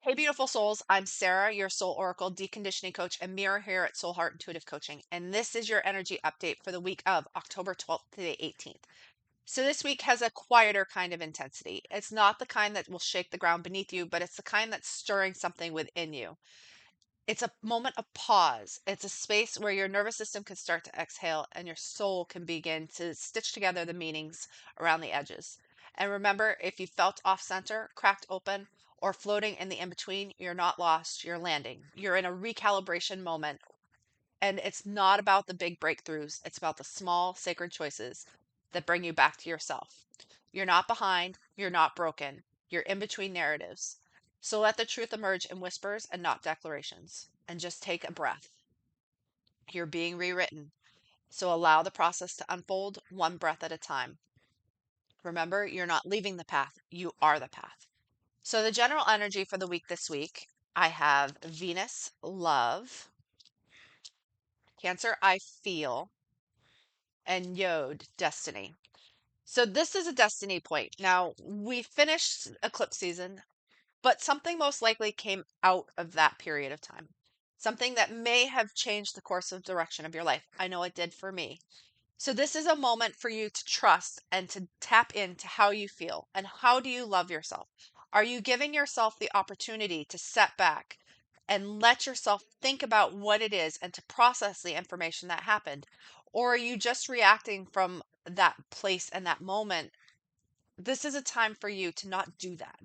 Hey, beautiful souls. I'm Sarah, your soul oracle, deconditioning coach, and mirror here at Soul Heart Intuitive Coaching. And this is your energy update for the week of October 12th to the 18th. So, this week has a quieter kind of intensity. It's not the kind that will shake the ground beneath you, but it's the kind that's stirring something within you. It's a moment of pause. It's a space where your nervous system can start to exhale and your soul can begin to stitch together the meanings around the edges. And remember, if you felt off center, cracked open, or floating in the in between, you're not lost, you're landing. You're in a recalibration moment. And it's not about the big breakthroughs, it's about the small, sacred choices that bring you back to yourself. You're not behind, you're not broken, you're in between narratives. So let the truth emerge in whispers and not declarations. And just take a breath. You're being rewritten. So allow the process to unfold one breath at a time. Remember, you're not leaving the path, you are the path. So the general energy for the week this week, I have Venus, love, Cancer, I feel, and Yod, destiny. So this is a destiny point. Now, we finished eclipse season, but something most likely came out of that period of time. Something that may have changed the course of direction of your life. I know it did for me. So this is a moment for you to trust and to tap into how you feel and how do you love yourself. Are you giving yourself the opportunity to set back and let yourself think about what it is and to process the information that happened? Or are you just reacting from that place and that moment? This is a time for you to not do that.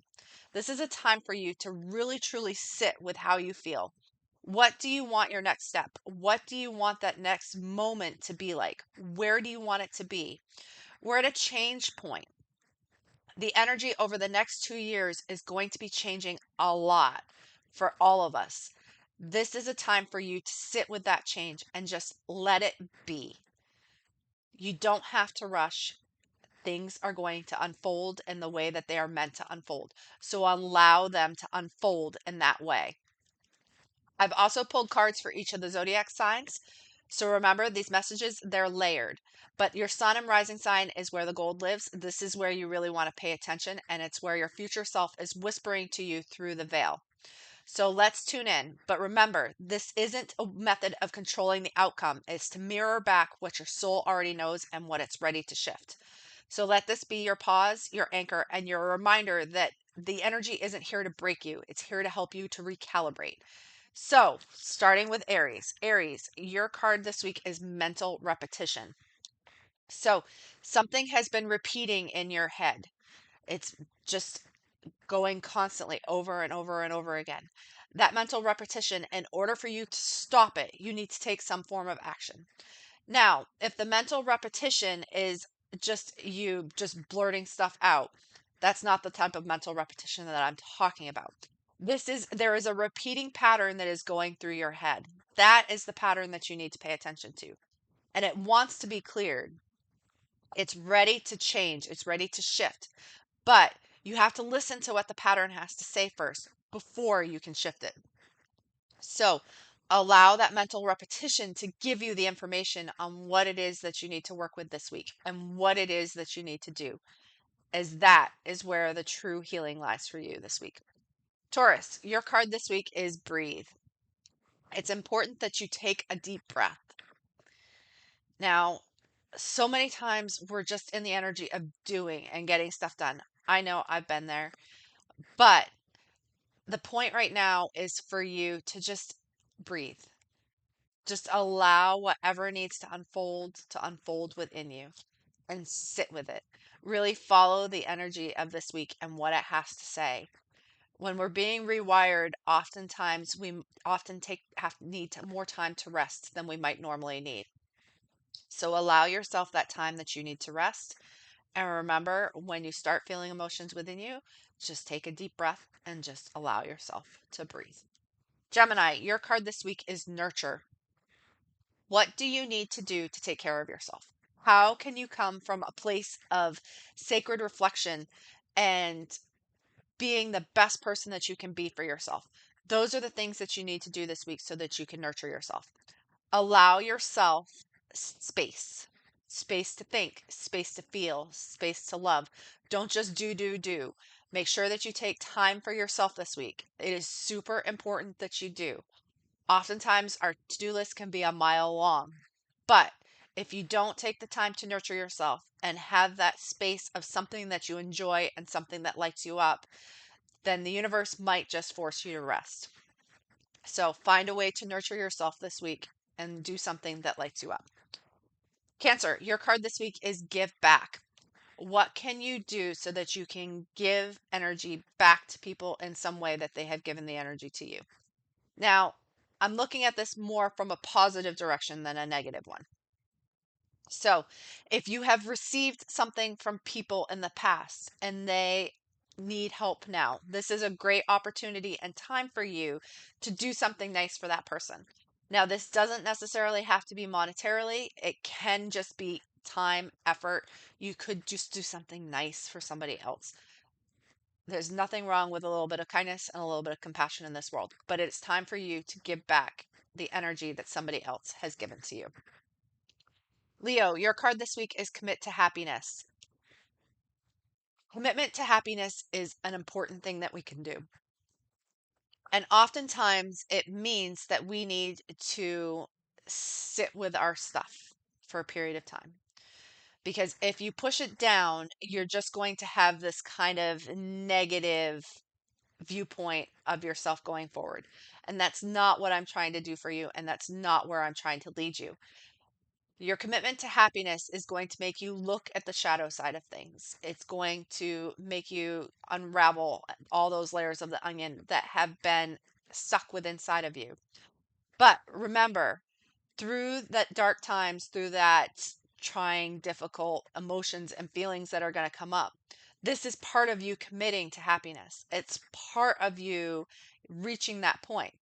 This is a time for you to really truly sit with how you feel. What do you want your next step? What do you want that next moment to be like? Where do you want it to be? We're at a change point. The energy over the next 2 years is going to be changing a lot for all of us. This is a time for you to sit with that change and just let it be. You don't have to rush. Things are going to unfold in the way that they are meant to unfold. So allow them to unfold in that way. I've also pulled cards for each of the zodiac signs. So remember, these messages, they're layered. But your sun and rising sign is where the gold lives. This is where you really want to pay attention, and it's where your future self is whispering to you through the veil. So let's tune in. But remember, this isn't a method of controlling the outcome. It's to mirror back what your soul already knows and what it's ready to shift. So let this be your pause, your anchor, and your reminder that the energy isn't here to break you. It's here to help you to recalibrate. So, starting with Aries. Aries, your card this week is mental repetition. So, something has been repeating in your head. It's just going constantly over and over and over again. That mental repetition, in order for you to stop it, you need to take some form of action. Now, if the mental repetition is just you just blurting stuff out, that's not the type of mental repetition that I'm talking about. There is a repeating pattern that is going through your head. That is the pattern that you need to pay attention to. And it wants to be cleared. It's ready to change. It's ready to shift. But you have to listen to what the pattern has to say first before you can shift it. So allow that mental repetition to give you the information on what it is that you need to work with this week and what it is that you need to do, as that is where the true healing lies for you this week. Taurus, your card this week is breathe. It's important that you take a deep breath. Now, so many times we're just in the energy of doing and getting stuff done. I know I've been there, but the point right now is for you to just breathe. Just allow whatever needs to unfold within you and sit with it. Really follow the energy of this week and what it has to say. When we're being rewired, oftentimes we often need more time to rest than we might normally need. So allow yourself that time that you need to rest. And remember, when you start feeling emotions within you, just take a deep breath and just allow yourself to breathe. Gemini, your card this week is nurture. What do you need to do to take care of yourself? How can you come from a place of sacred reflection and being the best person that you can be for yourself? Those are the things that you need to do this week so that you can nurture yourself. Allow yourself space, space to think, space to feel, space to love. Don't just do. Make sure that you take time for yourself this week. It is super important that you do. Oftentimes, our to-do list can be a mile long, but if you don't take the time to nurture yourself and have that space of something that you enjoy and something that lights you up, then the universe might just force you to rest. So find a way to nurture yourself this week and do something that lights you up. Cancer, your card this week is give back. What can you do so that you can give energy back to people in some way that they have given the energy to you? Now, I'm looking at this more from a positive direction than a negative one. So, if you have received something from people in the past and they need help now, this is a great opportunity and time for you to do something nice for that person. Now, this doesn't necessarily have to be monetarily, it can just be time, effort. You could just do something nice for somebody else. There's nothing wrong with a little bit of kindness and a little bit of compassion in this world, but it's time for you to give back the energy that somebody else has given to you. Leo, your card this week is commit to happiness. Commitment to happiness is an important thing that we can do. And oftentimes it means that we need to sit with our stuff for a period of time. Because if you push it down, you're just going to have this kind of negative viewpoint of yourself going forward. And that's not what I'm trying to do for you. And that's not where I'm trying to lead you. Your commitment to happiness is going to make you look at the shadow side of things. It's going to make you unravel all those layers of the onion that have been stuck within inside of you. But remember, through that dark times, through that trying, difficult emotions and feelings that are going to come up, this is part of you committing to happiness. It's part of you reaching that point.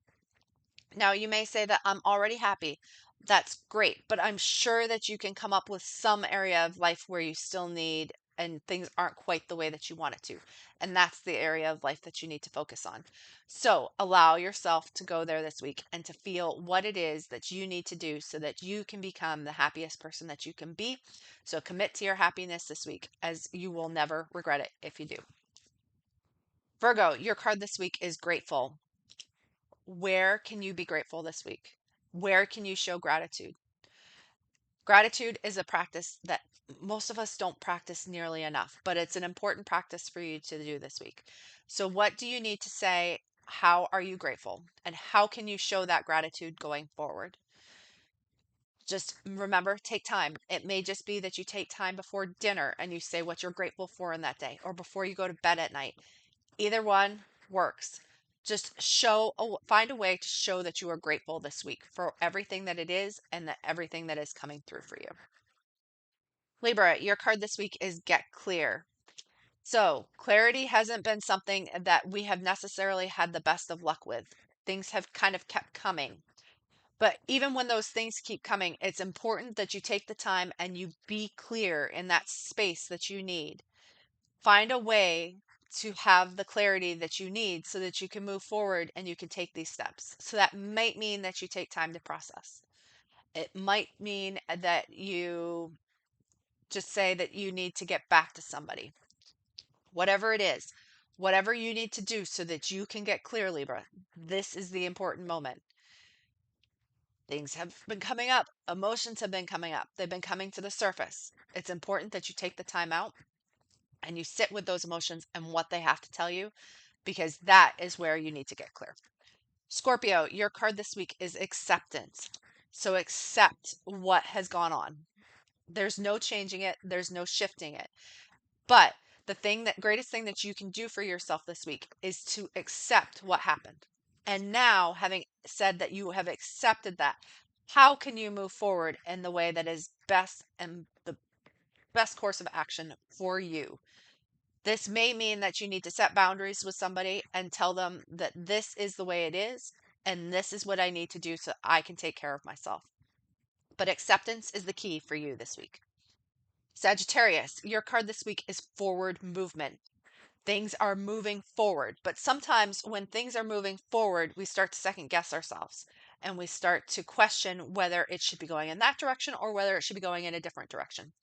Now, you may say that I'm already happy. That's great, but I'm sure that you can come up with some area of life where you still need and things aren't quite the way that you want it to. And that's the area of life that you need to focus on. So allow yourself to go there this week and to feel what it is that you need to do so that you can become the happiest person that you can be. So commit to your happiness this week, as you will never regret it if you do. Virgo, your card this week is grateful. Where can you be grateful this week? Where can you show gratitude? Gratitude is a practice that most of us don't practice nearly enough, but it's an important practice for you to do this week. So, what do you need to say? How are you grateful? And how can you show that gratitude going forward? Just remember, take time. It may just be that you take time before dinner and you say what you're grateful for in that day, or before you go to bed at night. Either one works. Just find a way to show that you are grateful this week for everything that it is and that everything that is coming through for you. Libra, your card this week is get clear. So, clarity hasn't been something that we have necessarily had the best of luck with. Things have kind of kept coming. But even when those things keep coming, it's important that you take the time and you be clear in that space that you need. Find a way to have the clarity that you need so that you can move forward and you can take these steps. So that might mean that you take time to process. It might mean that you just say that you need to get back to somebody. Whatever it is, whatever you need to do so that you can get clear, Libra, this is the important moment. Things have been coming up, emotions have been coming up, they've been coming to the surface. It's important that you take the time out and you sit with those emotions and what they have to tell you, because that is where you need to get clear. Scorpio, your card this week is acceptance. So accept what has gone on. There's no changing it, there's no shifting it. But the greatest thing that you can do for yourself this week is to accept what happened. And now, having said that you have accepted that, how can you move forward in the way that is best and the best course of action for you? This may mean that you need to set boundaries with somebody and tell them that this is the way it is, and this is what I need to do so I can take care of myself. But acceptance is the key for you this week. Sagittarius, your card this week is forward movement. Things are moving forward, but sometimes when things are moving forward, we start to second guess ourselves and we start to question whether it should be going in that direction or whether it should be going in a different direction.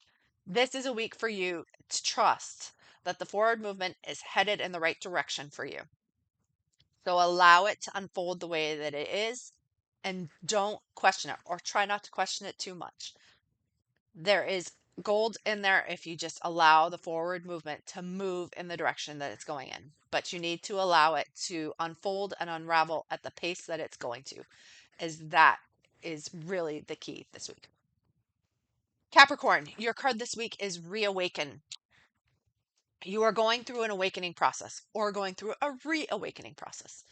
This is a week for you to trust that the forward movement is headed in the right direction for you. So allow it to unfold the way that it is and don't question it, or try not to question it too much. There is gold in there if you just allow the forward movement to move in the direction that it's going in. But you need to allow it to unfold and unravel at the pace that it's going to, as that is really the key this week. Capricorn, your card this week is reawaken. You are going through an awakening process or going through a reawakening process.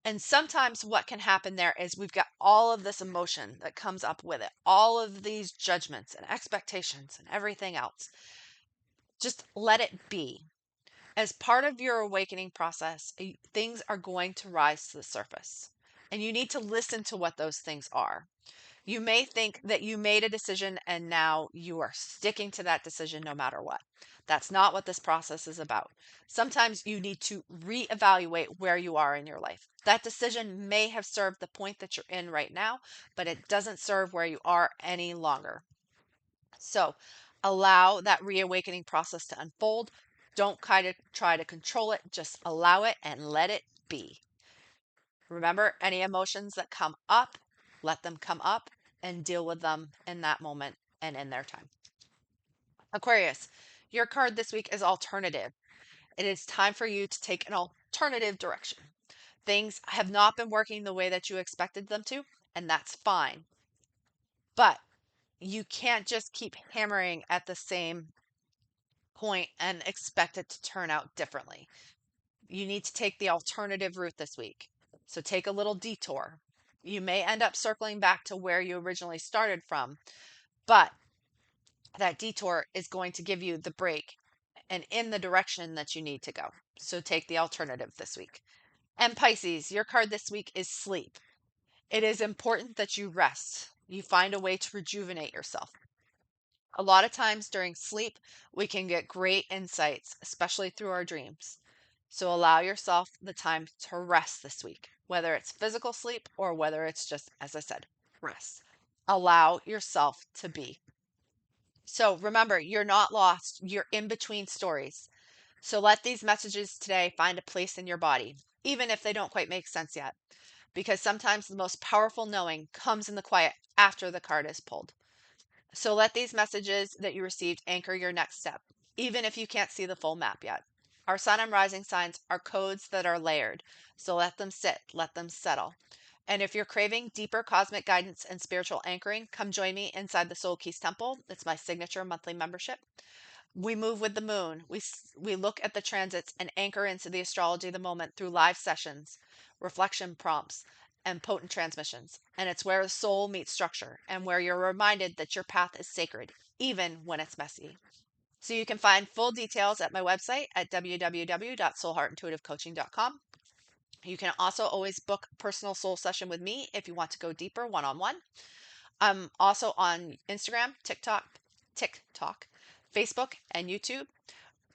And sometimes what can happen there is we've got all of this emotion that comes up with it, all of these judgments and expectations and everything else. Just let it be. As part of your awakening process, things are going to rise to the surface. And you need to listen to what those things are. You may think that you made a decision and now you are sticking to that decision no matter what. That's not what this process is about. Sometimes you need to reevaluate where you are in your life. That decision may have served the point that you're in right now, but it doesn't serve where you are any longer. So allow that reawakening process to unfold. Don't try to control it. Just allow it and let it be. Remember, any emotions that come up, let them come up and deal with them in that moment and in their time. Aquarius, your card this week is alternative. It is time for you to take an alternative direction. Things have not been working the way that you expected them to, and that's fine. But you can't just keep hammering at the same point and expect it to turn out differently. You need to take the alternative route this week. So take a little detour. You may end up circling back to where you originally started from, but that detour is going to give you the break and in the direction that you need to go. So take the alternative this week. And Pisces, your card this week is sleep. It is important that you rest. You find a way to rejuvenate yourself. A lot of times during sleep, we can get great insights, especially through our dreams. So allow yourself the time to rest this week, whether it's physical sleep or whether it's just, as I said, rest. Allow yourself to be. So remember, you're not lost. You're in between stories. So let these messages today find a place in your body, even if they don't quite make sense yet. Because sometimes the most powerful knowing comes in the quiet after the card is pulled. So let these messages that you received anchor your next step, even if you can't see the full map yet. Our sun and rising signs are codes that are layered. So let them sit, let them settle. And if you're craving deeper cosmic guidance and spiritual anchoring, come join me inside the Soul Keys Temple. It's my signature monthly membership. We move with the moon. We look at the transits and anchor into the astrology of the moment through live sessions, reflection prompts, and potent transmissions. And it's where the soul meets structure and where you're reminded that your path is sacred, even when it's messy. So you can find full details at my website at www.soulheartintuitivecoaching.com. You can also always book a personal soul session with me if you want to go deeper one-on-one. I'm also on Instagram, TikTok, Facebook, and YouTube,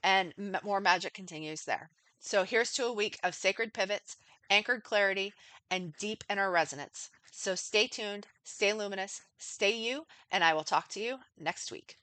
and more magic continues there. So here's to a week of sacred pivots, anchored clarity, and deep inner resonance. So stay tuned, stay luminous, stay you, and I will talk to you next week.